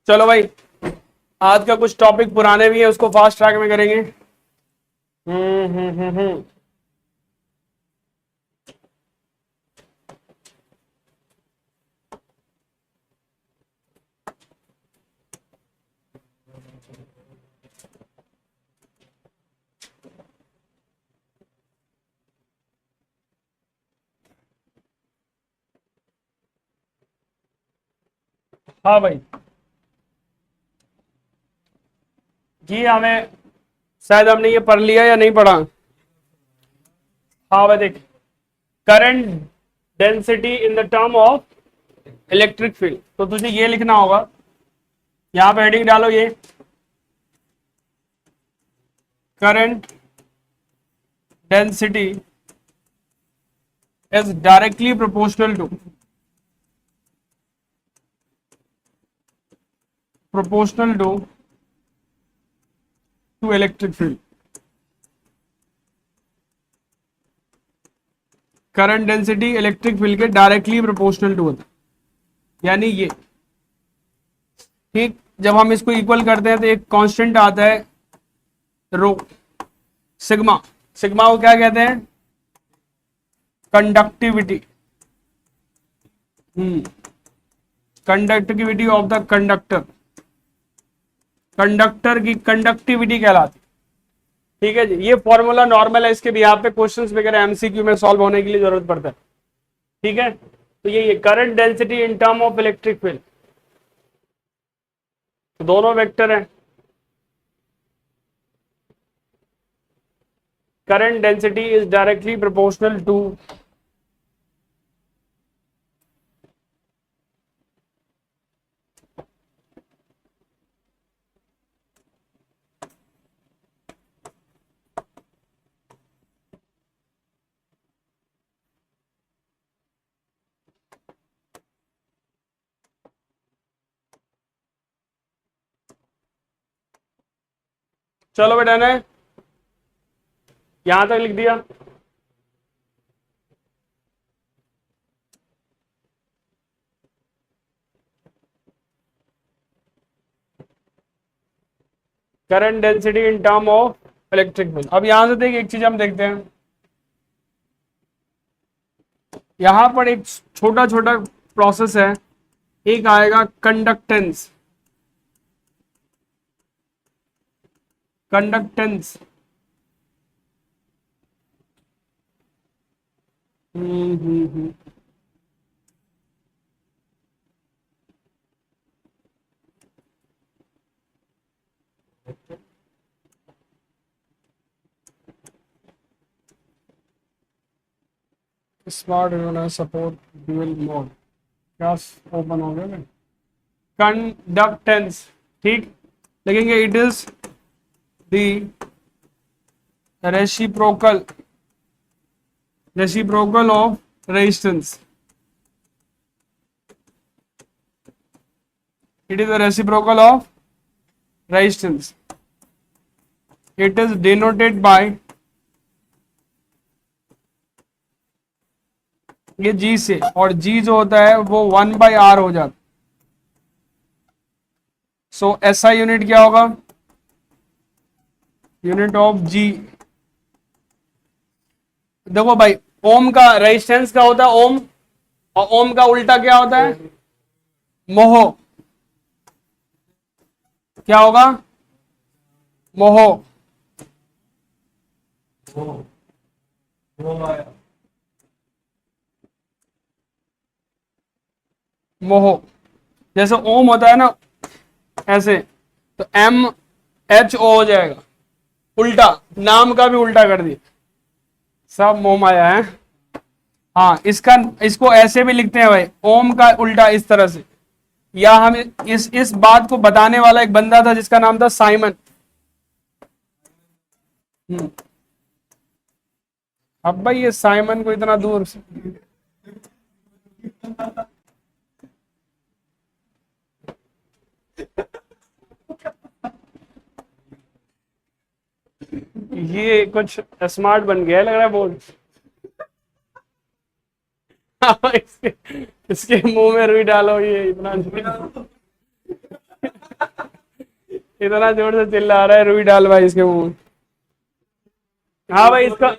चलो भाई, आज का कुछ टॉपिक पुराने भी है, उसको फास्ट ट्रैक में करेंगे। हम्म। हाँ भाई, जी हमें शायद हमने ये पढ़ लिया या नहीं पढ़ा। हाँ भाई देख, current density in the term of electric field, तो तुझे ये लिखना होगा। यहाँ पे हेडिंग डालो ये, current density is directly proportional to electric field. Current density electric field के डायरेक्टली प्रोपोर्शनल टू होता है, यानी ये। ठीक, जब हम इसको इक्वल करते हैं तो एक कांस्टेंट आता है रो, सिग्मा। सिग्मा को क्या कहते हैं? Conductivity. Conductivity of the conductor, conductor की कंडक्टिविटी कहलाती। ठीक है जी, ये फॉर्मूला नॉर्मल है, इसके भी यहाँ पे क्वेश्चंस वगैरह एमसीक्यू में सॉल्व होने के लिए जरूरत पड़ता है। ठीक है, तो ये current density in term of electric field, दोनों वेक्टर हैं। Current density is directly proportional to चलो बेटा ने यहां तक लिख दिया। Current density in term of electric field. अब यहां से देख, एक चीज हम देखते हैं, यहां पर एक छोटा छोटा प्रोसेस है। एक आएगा कंडक्टेंस, कंडक्टेंस। हम्म। स्मार्ट सपोर्ट ड्यूअल मोड, क्या ओपन हो गया? कंडक्टेंस, ठीक, लिखेंगे it is the reciprocal, reciprocal of resistance. It is the reciprocal of resistance. It is denoted by, ये जी से, और जी जो होता है वो 1/r हो जाता। सो एसआई यूनिट क्या होगा? यूनिट ऑफ जी। देखो भाई, ओम का रेजिस्टेंस क्या होता है? ओम। और ओम का उल्टा क्या होता है? मोह। क्या होगा? मोह। मोह, जैसे ओम होता है ना ऐसे, तो MHO हो जाएगा, उल्टा, नाम का भी उल्टा कर दिया, सब मोह माया है। हाँ, इसका, इसको ऐसे भी लिखते हैं भाई, ओम का उल्टा इस तरह से। या हम इस बात को बताने वाला एक बंदा था जिसका नाम था साइमन। हम्म। अब भाई ये साइमन को इतना दूर से ये कुछ स्मार्ट बन गया है लग रहा है बोर्ड। इसके मुंह में रुई डालो, ये इतना इतना जोर से चिल्ला रहा है, रुई डाल भाई इसके मुंह में। हाँ भाई इसका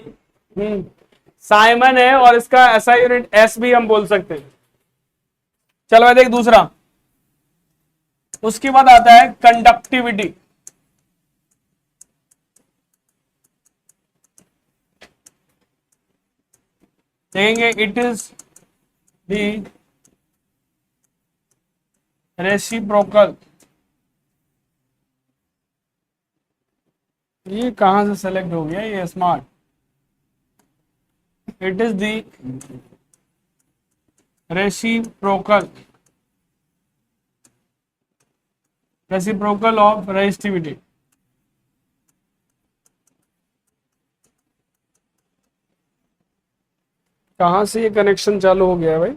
साइमन है और इसका ऐसा यूनिट एस भी हम बोल सकते हैं। चलो भाई देख दूसरा, उसके बाद आता है कंडक्टिविटी। देखेंगे इट इज द रेसिप्रोकल। ये कहां से सेलेक्ट हो गया ये smart. It is the reciprocal, reciprocal of resistivity. कहां से ये कनेक्शन चालू हो गया है भाई।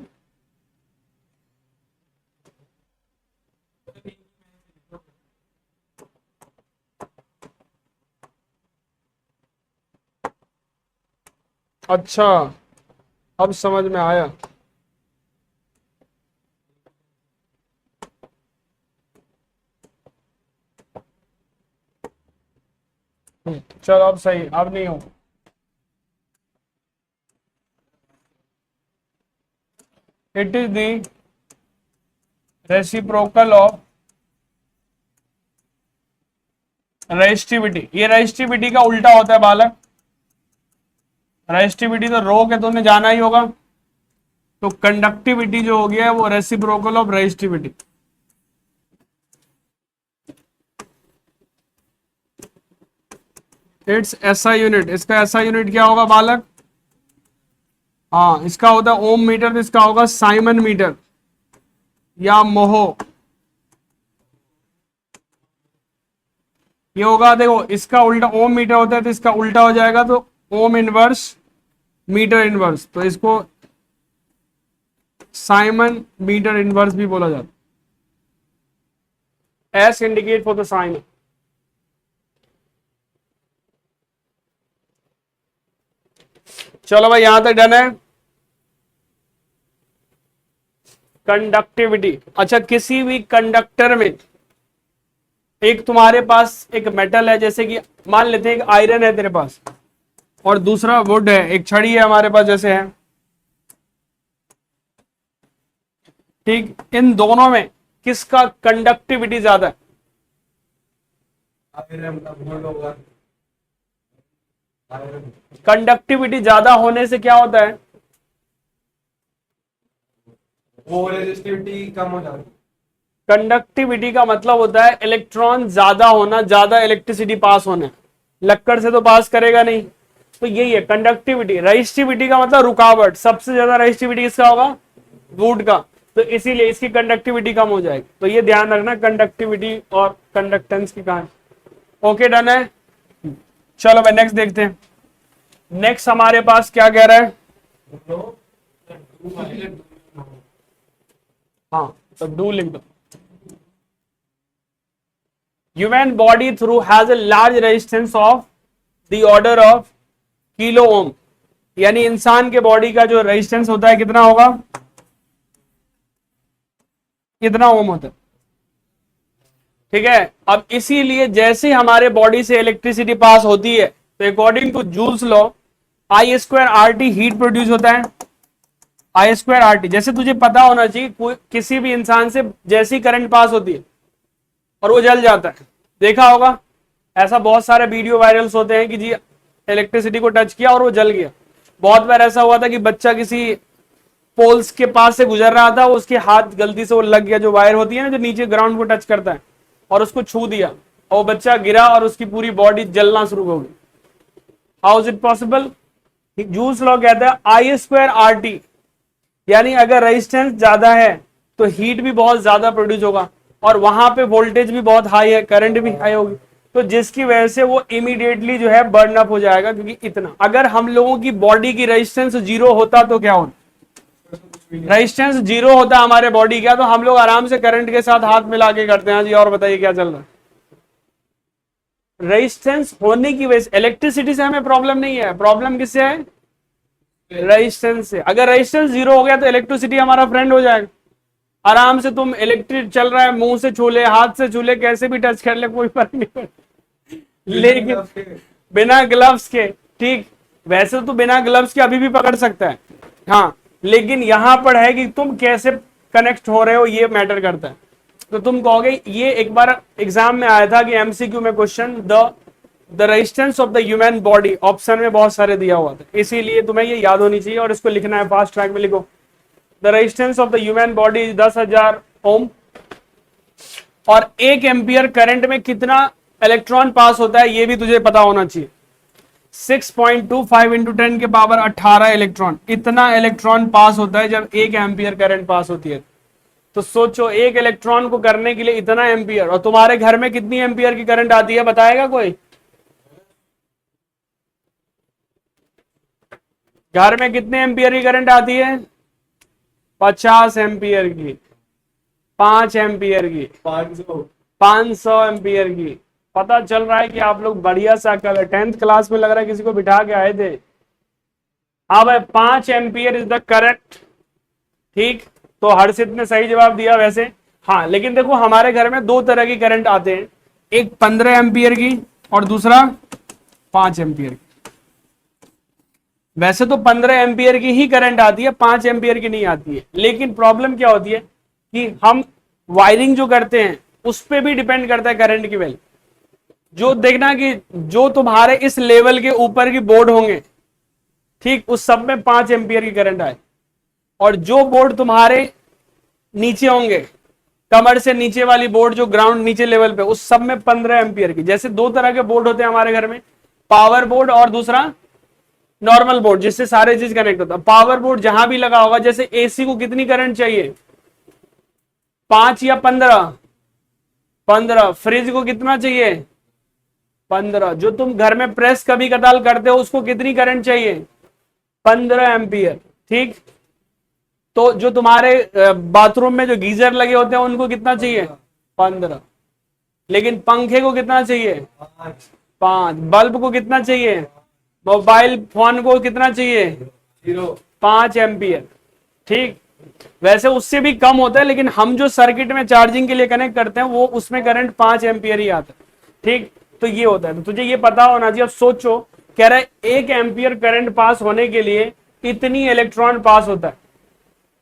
अच्छा अब समझ में आया। चलो अब सही, अब नहीं हो। It is the reciprocal of resistivity. ये रेजिस्टिविटी का उल्टा होता है बालक। रेजिस्टिविटी तो रो के तुमने जाना ही होगा, तो कंडक्टिविटी जो हो गया है वो reciprocal of resistivity. It's SI unit. इसका एसआई यूनिट क्या होगा बालक। हाँ इसका होता है ओम मीटर, तो इसका होगा साइमन मीटर या मोहो। ये होगा, देखो इसका उल्टा ओम मीटर होता है तो इसका उल्टा हो जाएगा, तो ओम इनवर्स मीटर इनवर्स, तो इसको साइमन मीटर इनवर्स भी बोला जाता है। S indicate for the Simon. चलो भाई यहां तक डन है। कंडक्टिविटी, अच्छा किसी भी कंडक्टर में एक तुम्हारे पास एक मेटल है, जैसे कि मान लेते हैं एक आयरन है तेरे पास और दूसरा वुड है, एक छड़ी है हमारे पास जैसे है, ठीक। इन दोनों में किसका कंडक्टिविटी ज्यादा है। कंडक्टिविटी ज्यादा होने से क्या होता है, वो रेजिस्टिविटी कम हो जाती है। कंडक्टिविटी का मतलब होता है इलेक्ट्रॉन ज्यादा होना, ज्यादा इलेक्ट्रिसिटी पास होना। लक्कड़ से तो पास करेगा नहीं, तो यही है कंडक्टिविटी। रेजिस्टिविटी का मतलब रुकावट, सबसे ज्यादा रेजिस्टिविटी किसका होगा, वुड का, तो इसीलिए इसकी कंडक्टिविटी कम हो जाएगी। तो ये ध्यान रखना कंडक्टिविटी और कंडक्टेंस की कहानी। ओके डन है। चलो भाई नेक्स्ट देखते हैं। नेक्स्ट हमारे पास क्या कह रहा है, हाँ तो डू लिख दो। Human body through has a large resistance of the order of kilo ohm. यानी इंसान के बॉडी का जो रेजिस्टेंस होता है कितना होगा, कितना ओम होता है, ठीक है। अब इसीलिए जैसे हमारे बॉडी से इलेक्ट्रिसिटी पास होती है, तो according to Joule's law I square R T heat produce होता है। आई स्क्वायर आर टी, जैसे तुझे पता होना चाहिए किसी भी इंसान से जैसी करंट पास होती है और वो जल जाता है, देखा होगा ऐसा बहुत सारे वीडियो वायरल्स होते हैं कि जी इलेक्ट्रिसिटी को टच किया और वो जल गया। बहुत बार ऐसा हुआ था कि बच्चा किसी पोल्स के पास से गुजर रहा था, उसके हाथ गलती से वो लग गया, जो वायर होती है ना जो नीचे ग्राउंड को टच करता है, और उसको छू दिया और वो बच्चा गिरा और उसकी पूरी बॉडी जलना शुरू हो गई। How is it possible. Joules law कहता है आई स्क्वायर आर टी, यानी अगर रेजिस्टेंस ज्यादा है तो हीट भी बहुत ज्यादा प्रोड्यूस होगा और वहां पे वोल्टेज भी बहुत हाई है, करंट भी हाई होगी, तो जिसकी वजह से वो इमीडिएटली जो है बर्न अप हो जाएगा। क्योंकि इतना अगर हम लोगों की बॉडी की रेजिस्टेंस जीरो होता तो क्या होता, रेजिस्टेंस जीरो होता हमारे बॉडी का, तो हम लोग आराम से करंट के साथ हाथ मिला के करते हैं। जी और बताइए क्या चल रहा है। रेजिस्टेंस होने की वजह से, इलेक्ट्रिसिटी से हमें प्रॉब्लम नहीं है, प्रॉब्लम किससे है, रेजिस्टेंस से। अगर रेजिस्टेंस जीरो हो गया तो इलेक्ट्रिसिटी हमारा फ्रेंड हो जाएगा। आराम से तुम इलेक्ट्रिक चल रहा है, मुंह से छू ले, हाथ से छू ले, कैसे भी टच कर ले, कोई फर्क नहीं पड़ता। लेकिन बिना ग्लव्स के, ठीक, वैसे तो बिना ग्लव्स के अभी भी पकड़ सकता है, हाँ, लेकिन यहां पर है कि तुम कैसे कनेक्ट हो रहे हो, ये मैटर करता है। तो तुम कहोगे, ये एक बार एग्जाम में आया था कि एमसीक्यू में question, the resistance of the human body, option में बहुत सारे दिया हुआ था, इसीलिए तुम्हें ये याद होनी चाहिए और इसको लिखना है, फास्ट ट्रैक में लिखो। The resistance of the human body is 10,000 ओम, और 1 एम्पियर करंट में कितना इलेक्ट्रॉन पास होता है ये भी तुझे पता होना चाहिए। 6.25 इंटू 10 के पावर 18 इलेक्ट्रॉन, इतना इलेक्ट्रॉन पास होता है जब 1 एम्पियर करंट पास होती है। तो सोचो, 1 इलेक्ट्रॉन को करने के लिए इतना एम्पियर, और तुम्हारे घर में कितनी एम्पियर की करंट आती है, बताएगा कोई? घर में कितने एम्पियर की करंट आती है? 50 एम्पियर की, 5 एम्पियर की, 500 एम्पियर की। पता चल रहा है कि आप लोग बढ़िया सा कल 10th क्लास में लग रहा है किसी को बिठा के आए थे। हाँ भाई, 5 एम्पियर इज द करेक्ट, ठीक। तो हर्षित ने सही जवाब दिया वैसे। हाँ, लेकिन देखो हमारे घर में 2 तरह की करंट आते हैं, एक 15 एम्पियर की और दूसरा 5 एम्पियर की। वैसे तो 15 एम्पियर की ही करंट आती है, 5 एम्पियर की नहीं आती है। लेकिन प्रॉब्लम क्या होती है कि हम वायरिंग जो करते हैं उस पर भी डिपेंड करता है करंट की वैल्यू। जो देखना कि जो तुम्हारे इस लेवल के ऊपर की बोर्ड होंगे, ठीक, उस सब में 5 एम्पियर की करंट आए, और जो बोर्ड तुम्हारे नीचे होंगे, कमर से नीचे वाली बोर्ड जो ग्राउंड नीचे लेवल पे, उस सब में 15 एम्पियर की। जैसे 2 तरह के बोर्ड होते हैं हमारे घर में, पावर बोर्ड और दूसरा नॉर्मल बोर्ड, जिससे सारे चीज कनेक्ट होता है। पावर बोर्ड जहां भी लगा होगा, जैसे एसी को कितनी करंट चाहिए, 5 या 15? 15। फ्रिज को कितना चाहिए? 15। जो तुम घर में प्रेस कभी कदाल करते हो उसको कितनी करंट चाहिए? 15 एम्पियर, ठीक। तो जो तुम्हारे बाथरूम में जो गीजर लगे होते हैं उनको कितना चाहिए? 15। लेकिन पंखे को कितना चाहिए? 5। बल्ब को कितना चाहिए? मोबाइल फोन को कितना चाहिए? 5 एम्पियर, ठीक। वैसे उससे भी कम होता है, लेकिन हम जो सर्किट में चार्जिंग के लिए कनेक्ट करते हैं वो उसमें करंट 5 एम्पियर ही आता है, ठीक। तो ये होता है, तो तुझे ये पता होना चाहिए। अब सोचो, कह रहा है 1 एम्पियर करंट पास होने के लिए इतनी इलेक्ट्रॉन पास होता है,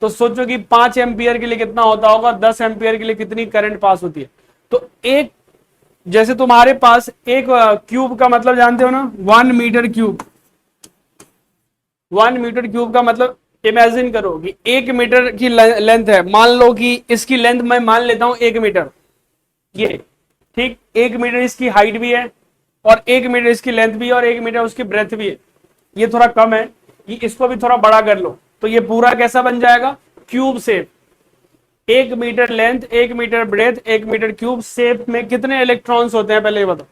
तो सोचो कि 5 एम्पियर के लिए कितना होता होगा, 10 एम्पियर के लिए कितनी करंट पास होती है। तो एक, जैसे तुम्हारे पास एक क्यूब का मतलब जानते हो ना, 1 मीटर क्यूब। 1 मीटर क्यूब का मतलब, इमेजिन करो कि 1 मीटर की लेंथ है, मान लो कि इसकी लेंथ मैं मान लेता हूं 1 मीटर, ये, ठीक। 1 मीटर इसकी हाइट भी है, और 1 मीटर इसकी लेंथ भी है, और 1 मीटर उसकी ब्रेथ भी है। ये थोड़ा कम है, ये इसको भी थोड़ा बड़ा कर लो, तो ये पूरा कैसा बन जाएगा? Cube shape. 1 metre length, 1 metre breadth, 1 metre cube shape में कितने इलेक्ट्रॉन्स होते हैं, पहले ये बताओ।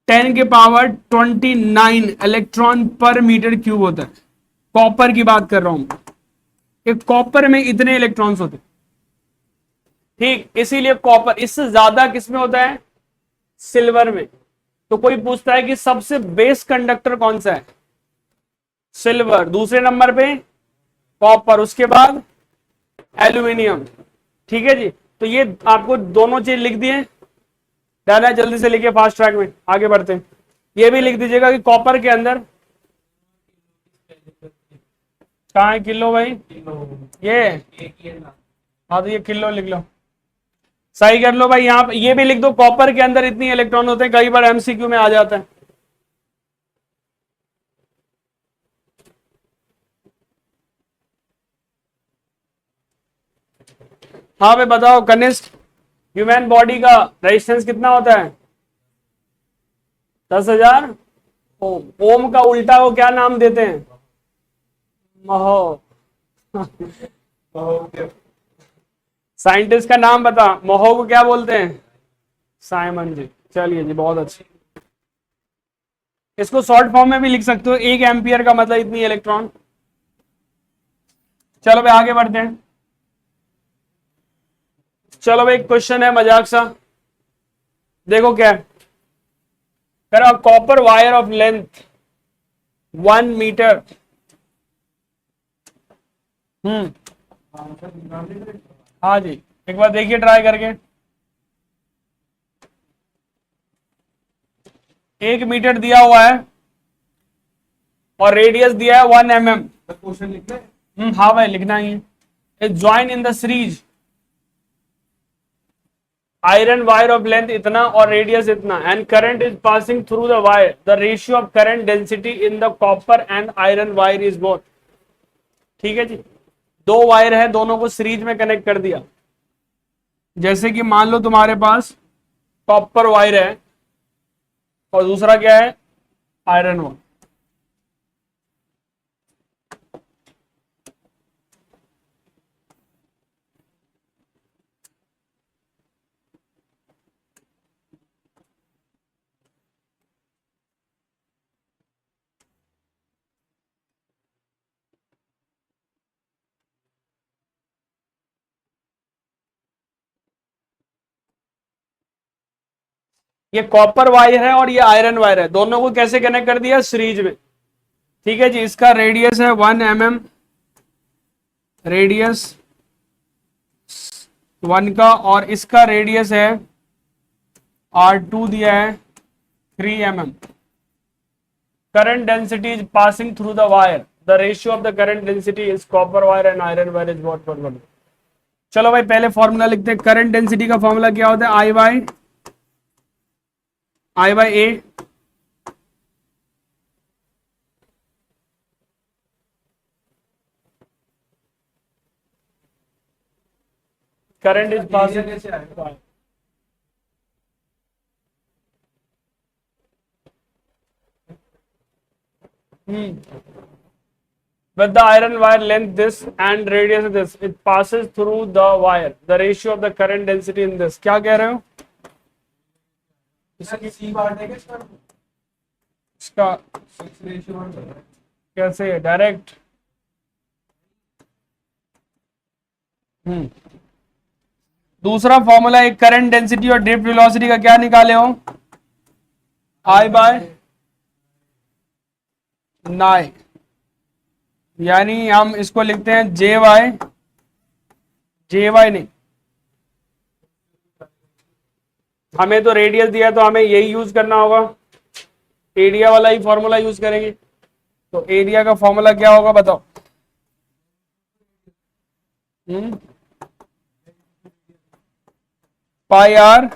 10 के पावर 29 इलेक्ट्रॉन पर मीटर क्यूब होता है। कॉपर की बात कर रहा हूं, एक कॉपर में इतने इलेक्ट्रॉन्स होते हैं, ठीक। इसीलिए कॉपर, इससे ज्यादा किसमें होता है? सिल्वर में। तो कोई पूछता है कि सबसे बेस कंडक्टर कौन सा है? सिल्वर। दूसरे नंबर पे कॉपर, उसके बाद एल्यूमिनियम, ठीक है जी। तो ये आपको दोनों चीज लिख दिए, डन है। जल्दी से लिखिए, फास्ट ट्रैक में आगे बढ़ते हैं। ये भी लिख दीजिएगा कि कॉपर के अंदर, कहाँ है किलो भाई? ये, हाँ, तो ये किलो लिख लो, सही कर लो भाई। यहाँ ये भी लिख दो, कॉपर के अंदर इतनी इलेक्ट्रॉन होते हैं, कई बार एमसीक्यू में आ जाता है। हाँ भाई बताओ कनिष्ठ, ह्यूमन बॉडी का रेजिस्टेंस कितना होता है? 10,000 ओम। ओम का उल्टा को क्या नाम देते हैं? महो। साइंटिस्ट का नाम बता, महो को क्या बोलते हैं? साइमन जी। चलिए जी, बहुत अच्छी। इसको शॉर्ट फॉर्म में भी लिख सकते हो, 1 एम्पियर का मतलब इतनी इलेक्ट्रॉन। चलो भाई आगे बढ़ते हैं। चलो भाई, क्वेश्चन है मजाक सा, देखो क्या है। Copper wire of length 1 metre, हाँ जी, एक बार देखिए ट्राई करके। 1 मीटर दिया हुआ है और रेडियस दिया है 1 mm। क्वेश्चन लिखना है। हाँ भाई, लिखना ही है। Join in the series iron wire of length इतना और रेडियस इतना, and current is passing through the wire, the ratio of current density in the copper and iron wire is both. ठीक है जी, दो वायर है, दोनों को सीरीज में कनेक्ट कर दिया। जैसे कि मान लो तुम्हारे पास कॉपर वायर है और दूसरा क्या है, आयरन वायर। ये कॉपर वायर है और ये आयरन वायर है, दोनों को कैसे कनेक्ट कर दिया, सीरीज में। ठीक है जी, इसका रेडियस है 1 mm, रेडियस 1 का, और इसका रेडियस है R2 दिया है 3 mm। Current density is passing through the wire, the ratio of the current density is copper wire and iron wire is what what. चलो भाई, पहले फॉर्मूला लिखते हैं। करंट डेंसिटी का फॉर्मूला क्या होता है, I by A. Current is passing कैसे आएगा? with the iron wire length this and radius this, it passes through the wire, the ratio of the current density in this। क्या कह रहे हो, सी बार देगा इसका इसका 6:1 कर रहा है। कैसे है, डायरेक्ट। दूसरा फॉर्मूला एक करंट डेंसिटी और ड्रिफ्ट वेलोसिटी का क्या निकाले हो, I/9, यानी हम इसको लिखते हैं जे वाई नहीं, हमें तो रेडियस दिया तो हमें यही यूज करना होगा, एरिया वाला ही फॉर्मूला यूज करेंगे। तो एरिया का फॉर्मूला क्या होगा बताओ। Pi r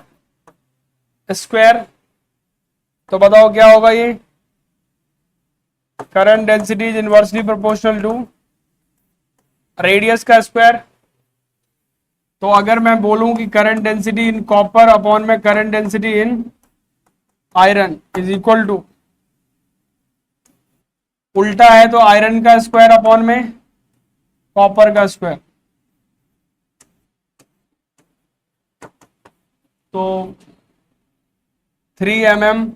square. तो बताओ क्या होगा ये, current density is inversely proportional to radius का स्क्वायर। तो अगर मैं बोलूं कि current density in copper upon में current density in iron is equal to, उल्टा है तो आयरन का स्क्वायर अपॉन में कॉपर का स्क्वायर। तो 3 mm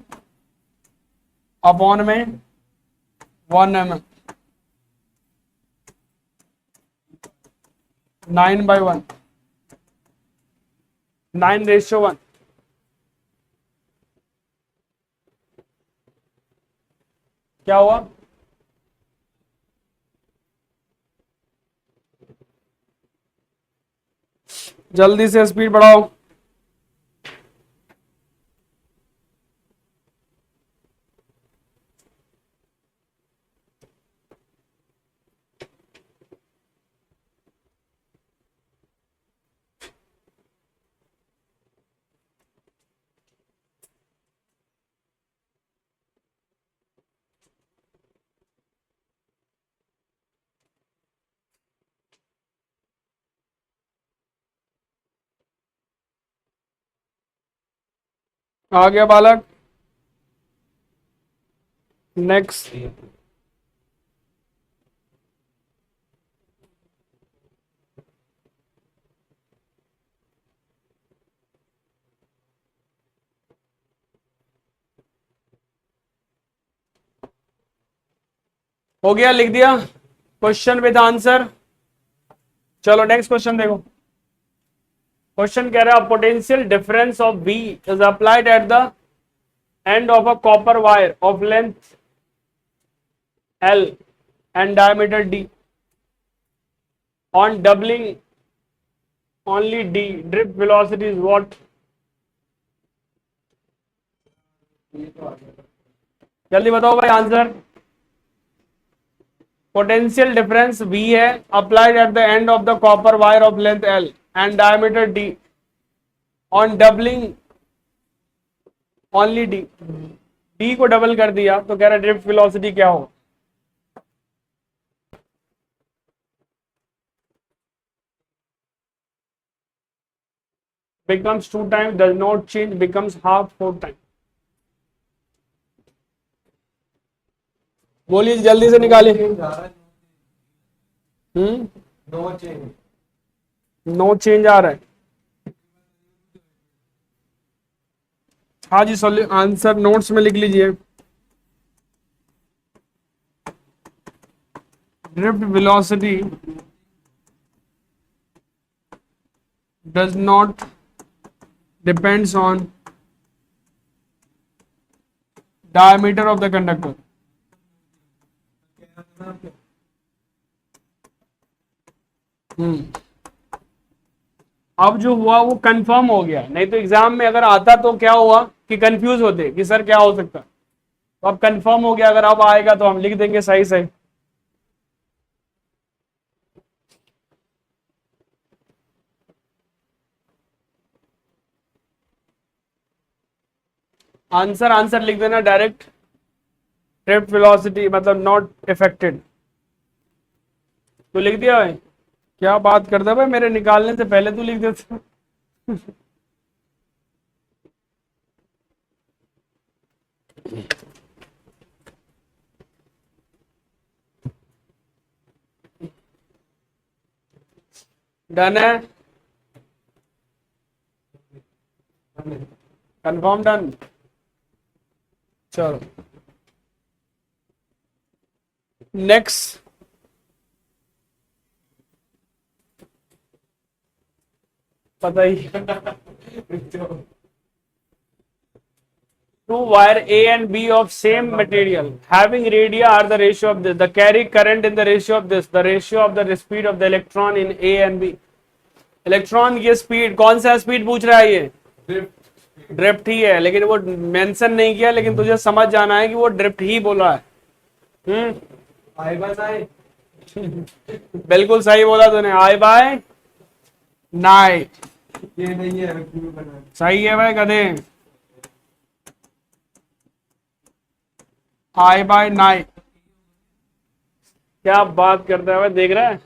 अपॉन में 1 mm, 9/1, 9:1। क्या हुआ, जल्दी से स्पीड बढ़ाओ। आ गया बालक, नेक्स्ट। हो गया, लिख दिया क्वेश्चन विद आंसर। चलो नेक्स्ट क्वेश्चन देखो। क्वेश्चन कह रहा है potential difference of V is applied at the end of a copper wire of length L and diameter D। On doubling only d, drift velocity is what? जल्दी बताओ भाई answer. Potential difference V है, applied at the end of the copper wire of length L and diameter D। On doubling only D को double कर दिया तो कह रहा है ड्रिफ्ट वेलोसिटी क्या हो? becomes 2 times, does not change, becomes half 4 times। बोलिए जल्दी से निकालिए। चेंज आ रहा है। No change. नो चेंज आ रहा है। हाँ जी, आंसर नोट्स में लिख लीजिए। Drift velocity does not depends on diameter of the conductor। अब जो हुआ वो कंफर्म हो गया, नहीं तो एग्जाम में अगर आता तो क्या हुआ कि कंफ्यूज होते कि सर क्या हो सकता। तो अब कंफर्म हो गया, अगर अब आएगा तो हम लिख देंगे सही सही। आंसर आंसर लिख देना डायरेक्ट। ड्रिफ्ट वेलोसिटी मतलब नॉट इफेक्टेड, तो लिख दिया भाई। क्या बात करता है भाई, मेरे निकालने से पहले तू लिख देता। डन है, कंफर्म डन। चलो नेक्स्ट। पता ही। Two wire A and B of same material having radii are the ratio of this. The carry current in the ratio of this. The ratio of the speed of the electron in A and B. Electron की speed, कौन सा speed पूछ रहा है ये? Drift ही है, लेकिन वो मेंशन नहीं किया, लेकिन तुझे समझ जाना है कि वो ड्रिफ्ट ही बोला है। आई बस आई। बिल्कुल सही बोला तूने, आई बाय नाई। ये नहीं है क्यों बना। सही है भाई गधे, आई बाय नाई। क्या बात करता है भाई, देख रहा है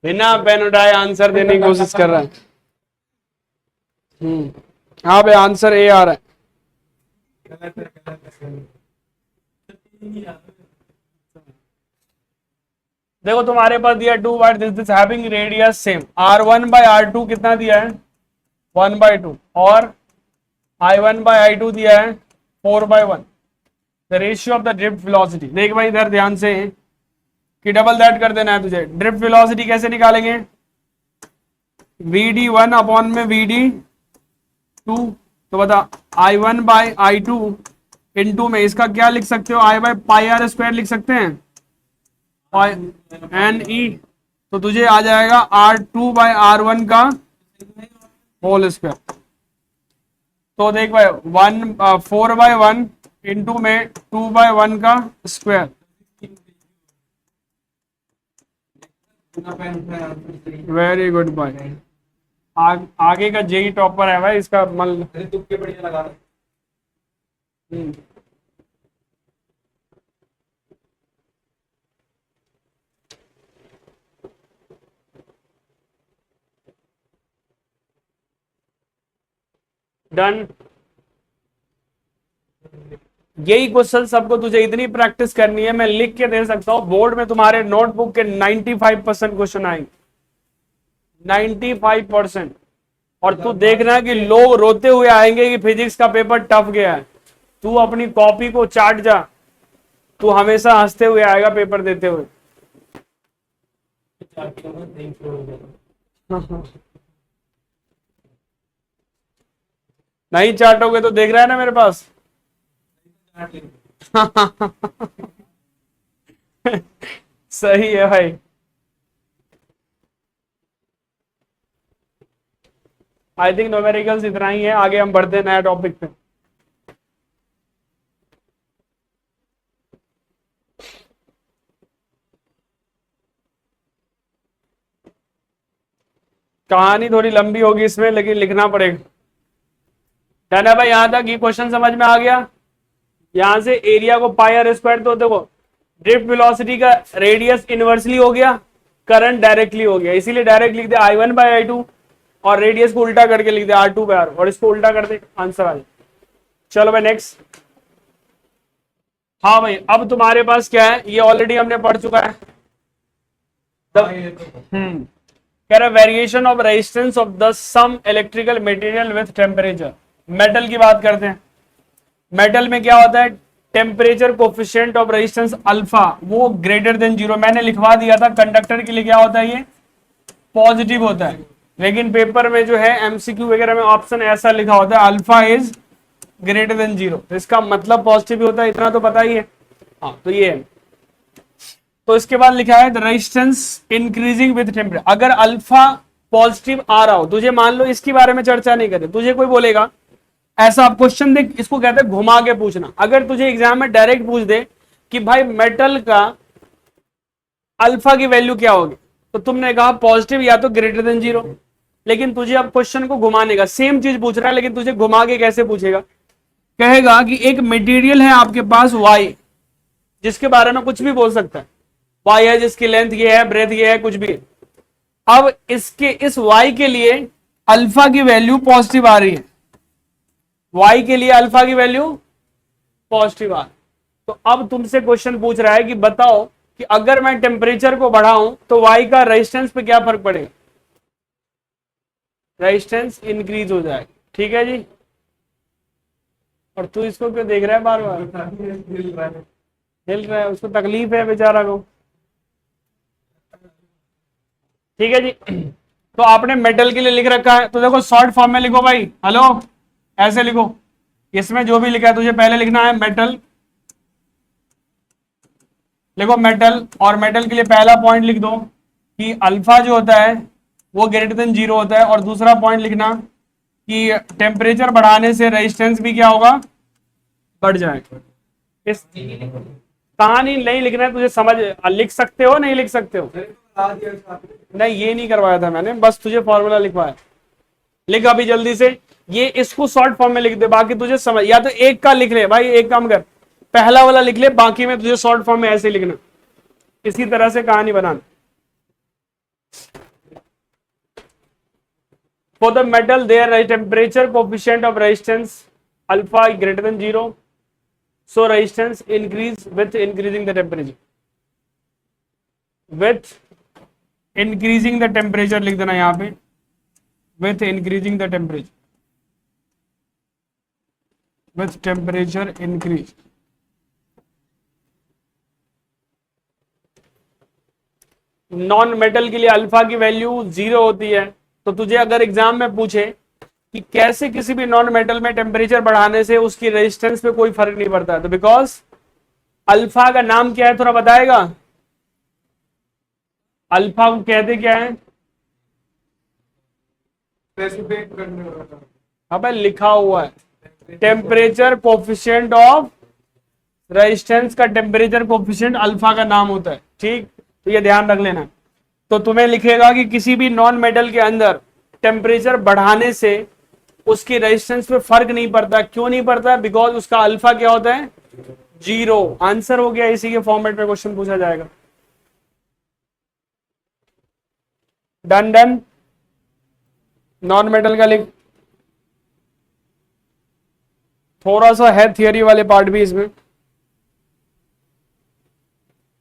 बिना पेन उठाए आंसर देने की कोशिश कर रहा है। हाँ भाई आंसर ए आ रहा है। गलत है, गलत है। देखो तुम्हारे पास दिया 2 what this having radius same, R1/R2 कितना दिया है? 1/2, और I1/I2 दिया है 4/1। The ratio of the drift velocity, देख भाई इधर ध्यान से कि डबल दैट कर देना है तुझे। ड्रिफ्ट वेलोसिटी कैसे निकालेंगे? VD1 अपॉन में VD2, तो बता I1/I2 इंटू में इसका क्या लिख सकते हो? I/πr² लिख सकते हैं, NE, तो तुझे आ जाएगा R2/R1 का होल स्क्वायर। तो देख भाई 4/1 इंटू में 2/1 का स्क्वायर। वेरी गुड भाई, आगे का जेई टॉपर है भाई, इसका मल। तुक्के बढ़िया लगा रहा। डन। यही क्वेश्चन सबको तुझे इतनी प्रैक्टिस करनी है, मैं लिख के दे सकता हूं, बोर्ड में तुम्हारे नोटबुक के 95% क्वेश्चन आएंगे, 95%। और तू देखना कि लोग रोते हुए आएंगे कि फिजिक्स का पेपर टफ गया है। तू अपनी कॉपी को चाट जा, तू हमेशा हंसते हुए आएगा पेपर देते हुए। नहीं चाटोगे तो देख रहा है ना मेरे पास। सही है भाई। आई थिंक न्यूमेरिकल्स इतना ही है, आगे हम बढ़ते हैं नया टॉपिक पे। कहानी थोड़ी लंबी होगी इसमें, लेकिन लिखना पड़ेगा। डन है भाई, यहां तक ये क्वेश्चन समझ में आ गया। यहां से एरिया को पाई आर स्क्वायर, तो देखो ड्रिफ्ट वेलोसिटी का रेडियस इनवर्सली हो गया, करंट डायरेक्टली हो गया, इसीलिए डायरेक्ट लिख दे I1/I2 और रेडियस को उल्टा करके लिख दे R2/R और इसको उल्टा कर दे, आंसर आ जाए। चलो भाई नेक्स्ट। हाँ भाई, अब तुम्हारे पास क्या है, ये ऑलरेडी हमने पढ़ चुका है। हाँ, ये तो कह रहा variation of resistance of the some electrical material with temperature. Metal की बात करते हैं। मेटल में क्या होता है, temperature coefficient of resistance alpha वो ग्रेटर देन 0। मैंने लिखवा दिया था, कंडक्टर के लिए क्या होता है, ये पॉजिटिव होता है, लेकिन पेपर में जो है एमसीक्यू वगैरह में ऑप्शन ऐसा लिखा होता है अल्फा इज ग्रेटर देन 0, तो इसका मतलब पॉजिटिव होता है, इतना तो पता ही है। हाँ तो ये है। तो इसके बाद लिखा है the resistance increasing with temperature. अगर अल्फा पॉजिटिव आ रहा हो, तुझे मान लो इसके बारे में चर्चा नहीं करे, तुझे कोई बोलेगा ऐसा, आप क्वेश्चन देख, इसको कहते हैं घुमा के पूछना। अगर तुझे एग्जाम में डायरेक्ट पूछ दे कि भाई मेटल का अल्फा की वैल्यू क्या होगी, तो तुमने कहा पॉजिटिव या तो ग्रेटर देन 0, लेकिन तुझे अब क्वेश्चन को घुमाने का, सेम चीज पूछ रहा है लेकिन तुझे घुमा के कैसे पूछेगा, कहेगा कि एक मटेरियल है आपके पास वाई, जिसके बारे में कुछ भी बोल सकता है, वाई है जिसकी लेंथ ये है, ब्रेथ ये है, कुछ भी। अब इसके इस वाई के लिए अल्फा की वैल्यू पॉजिटिव आ रही है, वाई के लिए अल्फा की वैल्यू पॉजिटिव आ रही। तो अब तुमसे क्वेश्चन पूछ रहा है कि बताओ कि अगर मैं टेम्परेचर को बढ़ाऊं तो वाई का रेजिस्टेंस पे क्या फर्क पड़ेगा, रेजिस्टेंस इंक्रीज हो जाएगा। ठीक है जी। और तू इसको क्यों देख रहा है बार बार, हिल रहा है। हिल रहा है, उसको तकलीफ है बेचारा को। ठीक है जी। तो आपने मेटल के लिए लिख रखा है, तो देखो शॉर्ट फॉर्म में लिखो भाई, हेलो ऐसे लिखो, इसमें जो भी लिखा है तुझे पहले लिखना है मेटल, लिखो मेटल, और मेटल के लिए पहला पॉइंट लिख दो कि अल्फा जो होता है वो ग्रेटर देन 0 होता है, और दूसरा पॉइंट लिखना कि टेम्परेचर बढ़ाने से रेजिस्टेंस भी क्या होगा, बढ़ जाएगा। इस कहानी नहीं लिखना है तुझे, समझ लिख सकते हो, नहीं लिख सकते हो, मैंने तो बता दिया साथ में। नहीं ये नहीं करवाया था मैंने, बस तुझे फॉर्मूला लिखवाया। लिख अभी जल्दी से, ये इसको शॉर्ट फॉर्म में लिख दे, बाकी तुझे समझ, या तो एक का लिख ले भाई, एक काम कर पहला वाला लिख ले, बाकी में तुझे शॉर्ट फॉर्म में ऐसे लिखना, इसी तरह से कहानी बनाना। For the metal there temperature coefficient of resistance alpha greater than 0, so resistance increase with increasing the temperature, with increasing the temperature लिख देना यहां पे, with increasing the temperature, with temperature increase। Non metal के लिए alpha की value 0 होती है, तो तुझे अगर एग्जाम में पूछे कि कैसे किसी भी नॉन मेटल में टेम्परेचर बढ़ाने से उसकी रेजिस्टेंस पे कोई फर्क नहीं पड़ता है, तो बिकॉज अल्फा का नाम क्या है थोड़ा बताएगा, अल्फा को कहते क्या है, स्पेसिफिक करने वाला था। अबे लिखा हुआ है टेम्परेचर कोफिशिएंट ऑफ रेजिस्टेंस, का टेम्परेचर कोफिशिएंट अल्फा का नाम होता है। ठीक, तो ये ध्यान रख लेना। तो तुम्हें लिखेगा कि किसी भी नॉन मेटल के अंदर टेम्परेचर बढ़ाने से उसकी रेजिस्टेंस पे फर्क नहीं पड़ता। क्यों नहीं पड़ता, बिकॉज उसका अल्फा क्या होता है, 0। आंसर हो गया, इसी के फॉर्मेट में क्वेश्चन पूछा जाएगा। Done done. नॉन मेटल का लिख, थोड़ा सा है थियरी वाले पार्ट भी इसमें,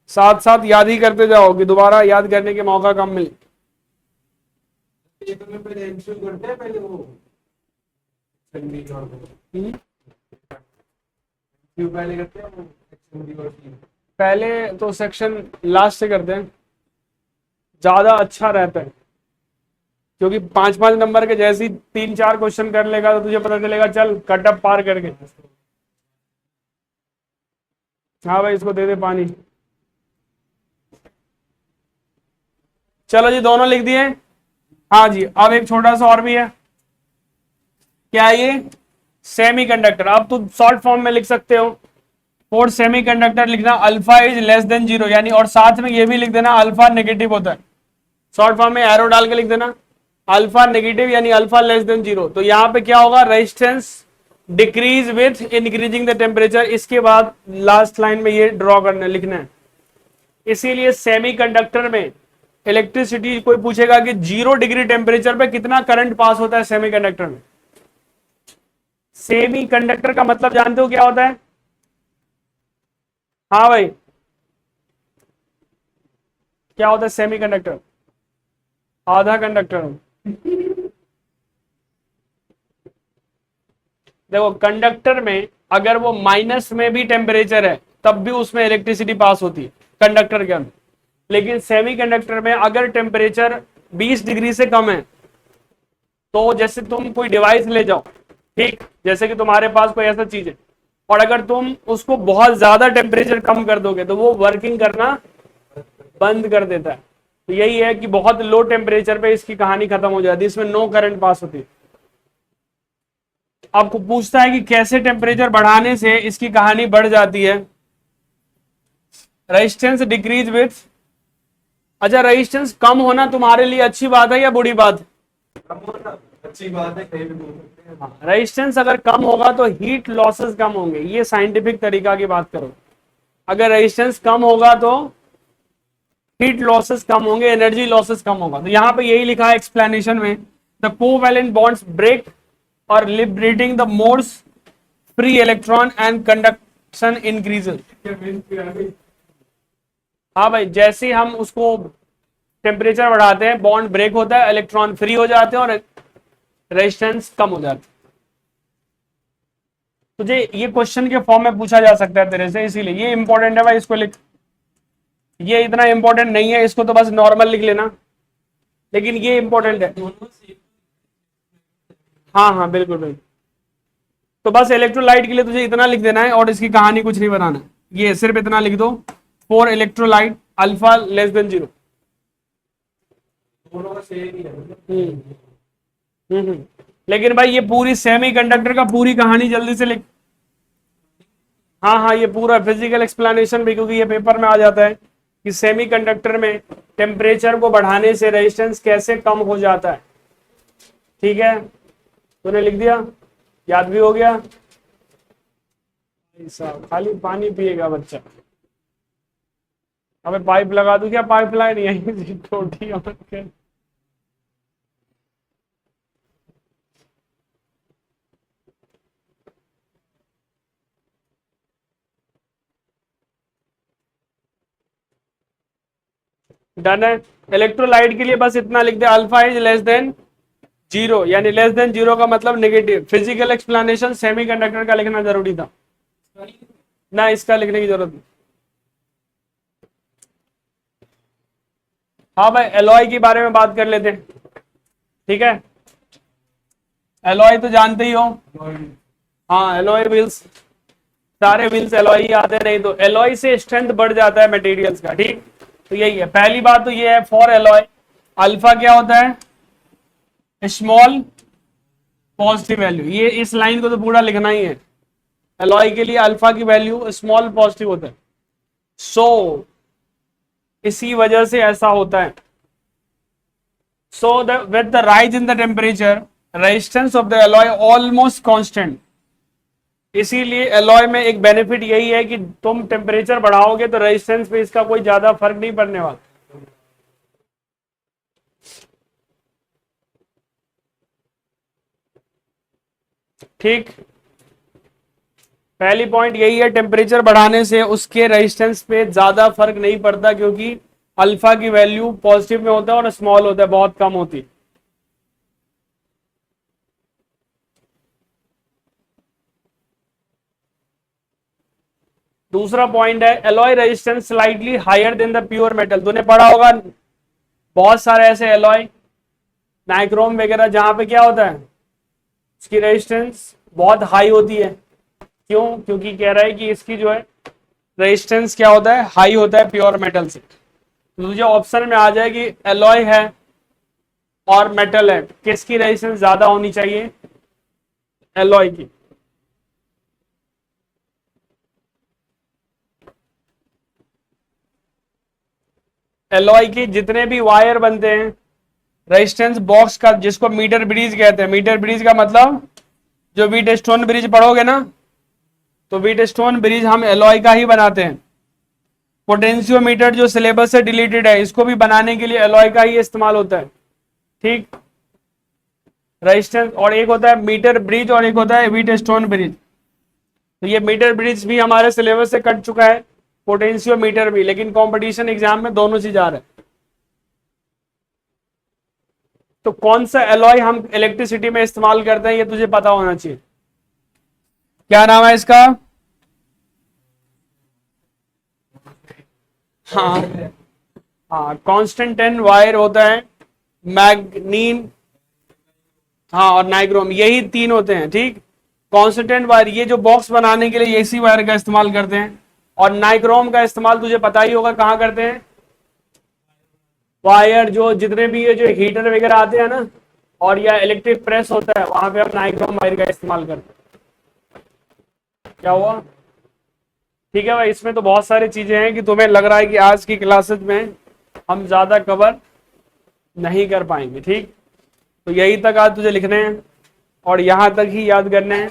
साथ साथ याद ही करते जाओ कि दोबारा याद करने के मौका कम मिले। ये तो मैं पहले इंस्टॉल करते हैं, पहले वो XMD और क्यों पहले करते हैं वो XMD और C। पहले तो सेक्शन लास्ट से करते हैं, ज्यादा अच्छा रहता है, क्योंकि 5-5 नंबर के जैसे ही 3-4 क्वेश्चन कर लेगा तो तुझे पता चलेगा चल कट अप पार करके। हाँ भाई इसको दे दे पानी। चलो जी दोनों लिख दिए। हाँ जी, अब एक छोटा सा और भी है, क्या है ये? सेमीकंडक्टर। अब तुम शॉर्ट फॉर्म में लिख सकते हो, फॉर सेमीकंडक्टर लिखना अल्फा इज लेस देन 0, यानी और साथ में ये भी लिख देना अल्फा नेगेटिव होता है। शॉर्ट फॉर्म में एरो डाल के लिख देना अल्फा नेगेटिव यानी अल्फा लेस देन 0। तो यहां पे क्या होगा? Resistance decrease with increasing the temperature. इसके बाद लास्ट लाइन में ये ड्रॉ करना लिखना है। इसीलिए सेमीकंडक्टर में इलेक्ट्रिसिटी, कोई पूछेगा कि 0 डिग्री टेम्परेचर पे कितना करंट पास होता है सेमीकंडक्टर में। सेमीकंडक्टर का मतलब जानते हो क्या होता है? हाँ भाई, क्या होता है सेमीकंडक्टर? आधा कंडक्टर। देखो, कंडक्टर में अगर वो माइनस में भी टेम्परेचर है तब भी उसमें इलेक्ट्रिसिटी पास होती है कंडक्टर के अंदर। लेकिन सेमीकंडक्टर में अगर टेम्परेचर 20 डिग्री से कम है, तो जैसे तुम कोई डिवाइस ले जाओ, ठीक, जैसे कि तुम्हारे पास कोई ऐसा चीज है, और अगर तुम उसको बहुत ज्यादा टेम्परेचर कम कर दोगे तो वो वर्किंग करना बंद कर देता है। तो यही है कि बहुत लो टेम्परेचर पे इसकी कहानी खत्म हो जाती है, इसमें नो करंट पास होती है। आपको पूछता है कि कैसे टेम्परेचर बढ़ाने से इसकी कहानी बढ़ जाती है। रेजिस्टेंस डिक्रीज विथ, अच्छा रेजिस्टेंस कम होना तुम्हारे लिए अच्छी बात है या बुरी बात? कम होना अच्छी बात है, कहीं भी बोल सकते हैं। हाँ, रेजिस्टेंस अगर कम होगा तो हीट लॉसेस कम होंगे, ये साइंटिफिक तरीका की बात करो। अगर रेजिस्टेंस कम होगा तो हीट लॉसेस कम होंगे, एनर्जी लॉसेस कम होगा। तो यहां पे यही लिखा है एक्सप्लेनेशन में, द कोवैलेंट बॉन्ड्स ब्रेक और liberating the more free electron and conduction increases. हाँ भाई, जैसे ही हम उसको टेम्परेचर बढ़ाते हैं बॉन्ड ब्रेक होता है, इलेक्ट्रॉन फ्री हो जाते हैं और रेजिस्टेंस कम हो जाती है। तुझे ये क्वेश्चन के फॉर्म में पूछा जा सकता है तेरे से, इसीलिए ये इंपॉर्टेंट है भाई, इसको लिख। ये इतना इंपॉर्टेंट नहीं है, इसको तो बस नॉर्मल लिख लेना, लेकिन ये इंपॉर्टेंट है। हाँ हाँ बिल्कुल बिल्कुल। तो बस इलेक्ट्रोलाइट के लिए तुझे इतना लिख देना है और इसकी कहानी कुछ नहीं बनाना है, ये सिर्फ इतना लिख दो, for electrolyte alpha less than 0। दोनों का सेम ही है। लेकिन भाई ये पूरी सेमीकंडक्टर का पूरी कहानी जल्दी से लिख। हाँ हाँ, ये पूरा फिजिकल एक्सप्लेनेशन भी, क्योंकि ये पेपर में आ जाता है कि सेमीकंडक्टर में टेम्परेचर को बढ़ाने से रेजिस्टेंस कैसे कम हो जाता है। ठीक है, तूने लिख दिया, याद भी हो गया। साहब खाली पानी पिएगा बच्चा। अबे पाइप लगा दूं क्या? पाइपलाइन यहीं से छोटी और क्या? डन है। इलेक्ट्रोलाइट के लिए बस इतना लिख दे, अल्फा इज लेस देन 0, यानी लेस देन 0 का मतलब नेगेटिव। फिजिकल एक्सप्लेनेशन सेमीकंडक्टर का लिखना जरूरी था ना, इसका लिखने की जरूरत नहीं। हाँ भाई, एलॉय के बारे में बात कर लेते हैं, ठीक है। एलॉय तो जानते ही हो, हाँ एलॉय व्हील्स, सारे व्हील्स एलॉय ही आते, नहीं तो एलॉय से स्ट्रेंथ बढ़ जाता है मटेरियल्स का, ठीक। तो यही है, पहली बात तो ये है फॉर एलॉय अल्फा क्या होता है? Small positive value. ये इस लाइन को तो पूरा लिखना ही है, एलॉय के लिए अल्फा की वैल्यू स्मॉल पॉजिटिव होता है। सो इसी वजह से ऐसा होता है। So with the rise in the temperature resistance of the alloy almost constant. इसीलिए एलॉय में एक बेनिफिट यही है कि तुम टेम्परेचर बढ़ाओगे तो रेजिस्टेंस पे इसका कोई ज्यादा फर्क नहीं पड़ने वाला। ठीक, पहली पॉइंट यही है, टेम्परेचर बढ़ाने से उसके रेजिस्टेंस पे ज्यादा फर्क नहीं पड़ता, क्योंकि अल्फा की वैल्यू पॉजिटिव में होता है और स्मॉल होता है, बहुत कम होती है। दूसरा पॉइंट है, alloy resistance slightly higher than the pure metal. तूने पढ़ा होगा बहुत सारे ऐसे एलॉय नाइक्रोम वगैरह जहां पे क्या होता है, इसकी रेजिस्टेंस बहुत हाई होती है। क्यों? क्योंकि कह रहा है कि इसकी जो है रेजिस्टेंस क्या होता है, हाई होता है प्योर मेटल से। तो तुझे ऑप्शन में आ जाए कि एलॉय है और मेटल है, किसकी रेजिस्टेंस ज्यादा होनी चाहिए? एलॉय की। एलॉय की जितने भी वायर बनते हैं, रेजिस्टेंस बॉक्स का, जिसको मीटर ब्रिज कहते हैं। मीटर ब्रिज का मतलब, जो व्हीट स्टोन ब्रिज पढ़ोगे ना, तो व्हीट स्टोन ब्रिज हम एलॉय का ही बनाते हैं। पोटेंशियोमीटर जो सिलेबस से डिलीटेड है, इसको भी बनाने के लिए एलॉय का ही इस्तेमाल होता है। ठीक, रेजिस्टेंस, और एक होता है मीटर ब्रिज और एक होता है व्हीट स्टोन ब्रिज। तो ये मीटर ब्रिज भी हमारे सिलेबस से कट चुका है, पोटेंशियोमीटर भी, लेकिन कंपटीशन एग्जाम में दोनों चीज आ रहे हैं। तो कौन सा एलॉय हम इलेक्ट्रिसिटी में इस्तेमाल करते हैं, ये तुझे पता होना चाहिए। क्या नाम है इसका? हाँ हाँ, कांस्टेंट टेन वायर होता है, मैग्नीन, हाँ, और नाइक्रोम, यही तीन होते हैं। ठीक, कांस्टेंट वायर ये जो बॉक्स बनाने के लिए एसी वायर का इस्तेमाल करते हैं, और नाइक्रोम का इस्तेमाल तुझे पता ही होगा कहाँ करते हैं। वायर जो जितने भी ये जो हीटर वगैरह आते हैं ना, और या इलेक्ट्रिक प्रेस होता है, वहां पे हम नाइक्रोम वायर का इस्तेमाल करते हैं। क्या हुआ? ठीक है भाई, इसमें तो बहुत सारी चीजें हैं कि तुम्हें लग रहा है कि आज की क्लासेस में हम ज्यादा कवर नहीं कर पाएंगे। ठीक, तो यही तक आज तुझे लिखने हैं और यहां तक ही याद करने हैं।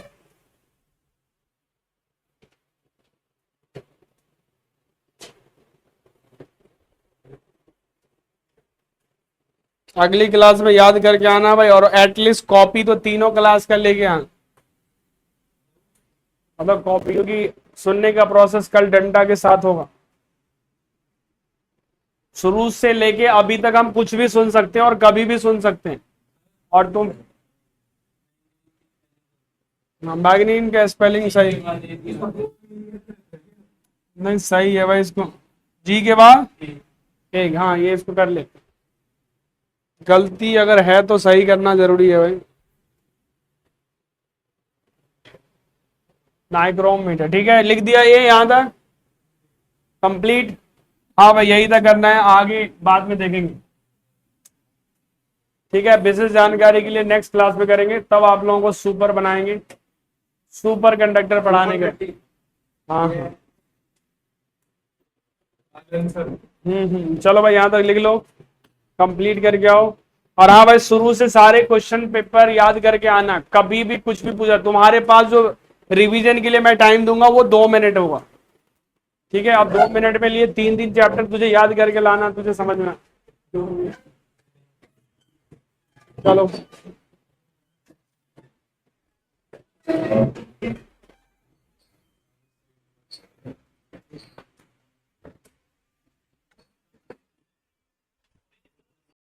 अगली क्लास में याद करके आना भाई, और एटलीस्ट कॉपी तो तीनों क्लास का लेके आना, मतलब कॉपी, क्योंकि सुनने का प्रोसेस कल डंडा के साथ होगा। शुरू से लेके अभी तक हम कुछ भी सुन सकते हैं और कभी भी सुन सकते हैं। और तुम, मैग्नीन का स्पेलिंग सही नहीं, सही है भाई, इसको जी के बाद एक, हाँ ये इसको कर ले। गलती अगर है तो सही करना जरूरी है भाई। नाइक्रोम मीटर, ठीक है, लिख दिया ये यहां तक कंप्लीट। हाँ भाई, यही तक करना है, आगे बाद में देखेंगे। ठीक है, विशेष जानकारी के लिए नेक्स्ट क्लास में करेंगे, तब आप लोगों को सुपर बनाएंगे, सुपर कंडक्टर पढ़ाने के। हाँ हाँ, चलो भाई यहाँ तक लिख लो, कंप्लीट करके आओ। और हाँ भाई, शुरू से सारे क्वेश्चन पेपर याद करके आना, कभी भी कुछ भी पूछा, तुम्हारे पास जो रिवीजन के लिए मैं टाइम दूंगा वो 2 मिनट होगा। ठीक है, अब 2 मिनट में लिए 3 चैप्टर तुझे याद करके लाना, तुझे समझना। चलो।